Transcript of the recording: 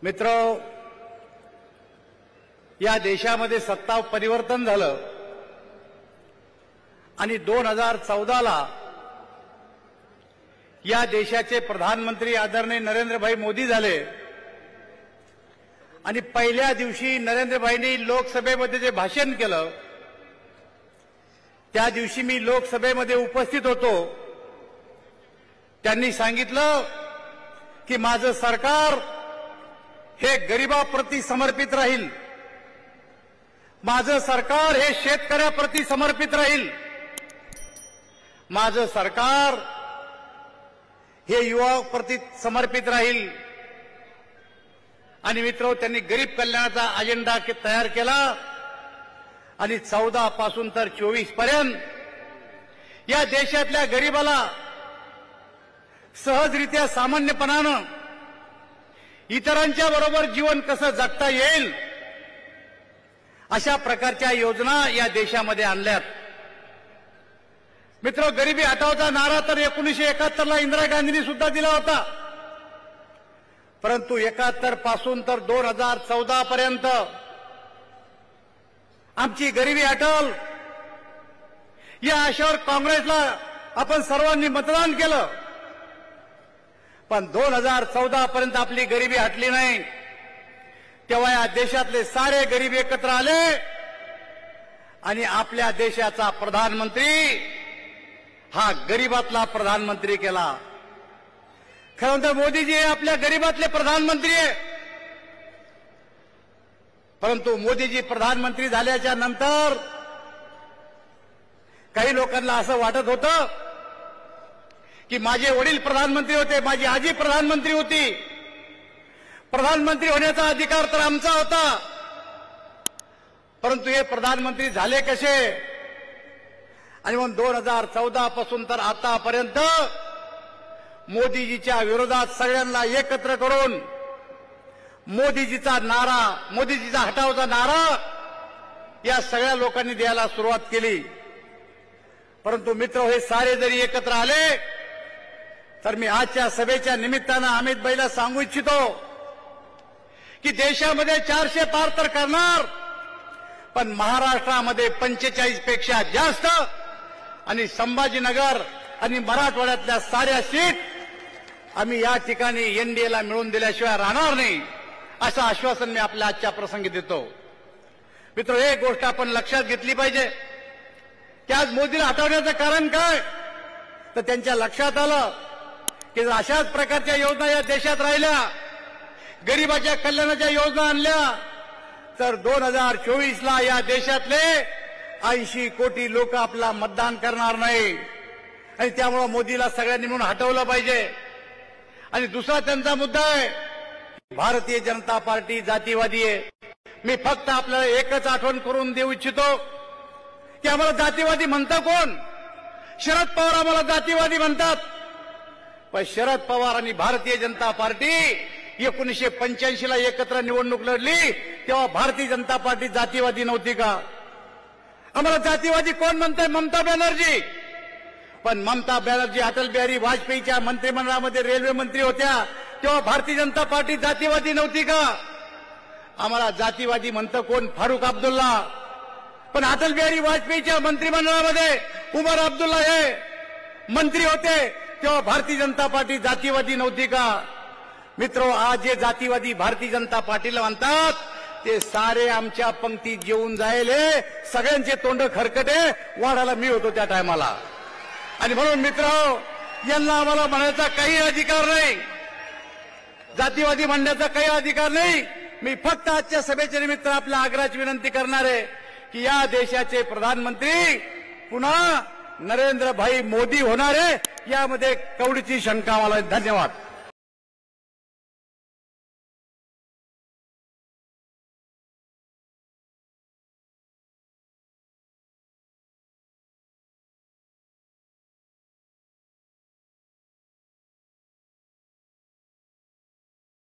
मित्र, या देशामध्ये सत्ता परिवर्तन झालं आणि 2014ला या देशाचे प्रधानमंत्री आदरणीय नरेंद्रभाई मोदी झाले आणि पहिल्या दिवशी नरेंद्रभाईंनी लोकसभेमध्ये जे भाषण केलं त्या दिवशी मी लोकसभेमध्ये उपस्थित होतो। त्यांनी सांगितलं की माझं सरकार हे गरिबाप्रती समर्पित राहील, माझं सरकार हे शेतकऱ्याप्रती समर्पित राहील, माझं सरकार हे युवाप्रती समर्पित राहील। आणि मित्र, त्यांनी गरीब कल्याणाचा अजेंडा तयार केला आणि 14 पासून तर 24 पर्यंत या देशातल्या गरीबाला सहजरित्या सामान्यपणानं इतरांच्या बरोबर जीवन कसं जगता येईल अशा प्रकारच्या योजना या देशामध्ये आणल्यात। मित्र, गरिबी हटावचा नारा तर 1971ला इंदिरा गांधींनी सुद्धा दिला होता, परंतु 71 पासून तर 2014 पर्यंत आमची गरिबी हटल या आशेवर काँग्रेसला आपण सर्वांनी मतदान केलं, पण 2014 पर्यंत आपली गरिबी हटली नाही। तेव्हा या देशातले सारे गरीब एकत्र आले आणि आपल्या देशाचा प्रधानमंत्री हा गरीबातला प्रधानमंत्री केला। खरं तर मोदीजी हे आपल्या गरीबातले प्रधानमंत्री आहे, परंतु मोदीजी प्रधानमंत्री झाल्याच्या नंतर काही लोकांना असं वाटत होतं की माझे वडील प्रधानमंत्री होते, माझी आजी प्रधानमंत्री होती, प्रधानमंत्री होण्याचा अधिकार तर आमचा होता, परंतु हे प्रधानमंत्री झाले कसे? आणि मग 2014 पासून तर आतापर्यंत मोदीजीच्या विरोधात सगळ्यांना एकत्र करून मोदीजीचा नारा, मोदीजीचा हटावचा नारा या सगळ्या लोकांनी द्यायला सुरुवात केली। परंतु मित्र, हे सारे जरी एकत्र आले तर मी आजच्या सभेच्या निमित्तानं अमित भाईला सांगू इच्छितो की देशामध्ये 400 पार तर करणार, पण महाराष्ट्रामध्ये 45 पेक्षा जास्त आणि संभाजीनगर आणि मराठवाड्यातल्या साऱ्या सीट आम्ही या ठिकाणी एनडीएला मिळवून दिल्याशिवाय राहणार नाही, असं आश्वासन मी आपल्या आजच्या प्रसंगी देतो। मित्र, एक गोष्ट आपण लक्षात घेतली पाहिजे की आज मोदीला हटवण्याचं कारण काय? तर त्यांच्या लक्षात आलं की जर अशाच प्रकारच्या योजना या देशात राहिल्या, गरिबाच्या कल्याणाच्या योजना आणल्या, तर 2024ला या देशातले 80 कोटी लोक आपला मतदान करणार नाही आणि त्यामुळे मोदीला सगळ्यांनी म्हणून हटवलं पाहिजे। आणि दुसरा त्यांचा मुद्दा आहे, भारतीय जनता पार्टी जातीवादी आहे। मी फक्त आपल्याला एकच आठवण करून देऊ इच्छितो की आम्हाला जातीवादी म्हणतं कोण? शरद पवार आम्हाला जातीवादी म्हणतात, पण शरद पवार आणि भारतीय जनता पार्टी 1985ला एकत्र निवडणूक लढली तेव्हा भारतीय जनता पार्टी जातीवादी नव्हती का? आम्हाला जातीवादी कोण म्हणतंय? ममता बॅनर्जी। पण ममता बॅनर्जी अटल बिहारी वाजपेयीच्या मंत्रिमंडळामध्ये रेल्वे मंत्री होत्या तेव्हा भारतीय जनता पार्टी जातीवादी नव्हती का? आम्हाला जातीवादी म्हणतं कोण? फारुख अब्दुल्ला। पण अटल बिहारी वाजपेयीच्या मंत्रिमंडळामध्ये उमर अब्दुल्ला हे मंत्री होते तेव्हा भारतीय जनता पार्टी जातीवादी नव्हती का? मित्र, आज जे जातीवादी भारतीय जनता पार्टीला म्हणतात ते सारे आमच्या पंक्तीत जेवून जायले, सगळ्यांचे तोंड खरकटे, वाढायला मी होतो त्या टायमाला। आणि म्हणून मित्र, यांना आम्हाला म्हणायचा काही अधिकार नाही, जातीवादी म्हणण्याचा काही अधिकार नाही। मी फक्त आजच्या सभेच्या निमित्त आपल्या आग्रहाची विनंती करणार आहे की या देशाचे प्रधानमंत्री पुन्हा नरेंद्रभाई मोदी होणार आहे, यामध्ये कवडीची शंका मला। धन्यवाद।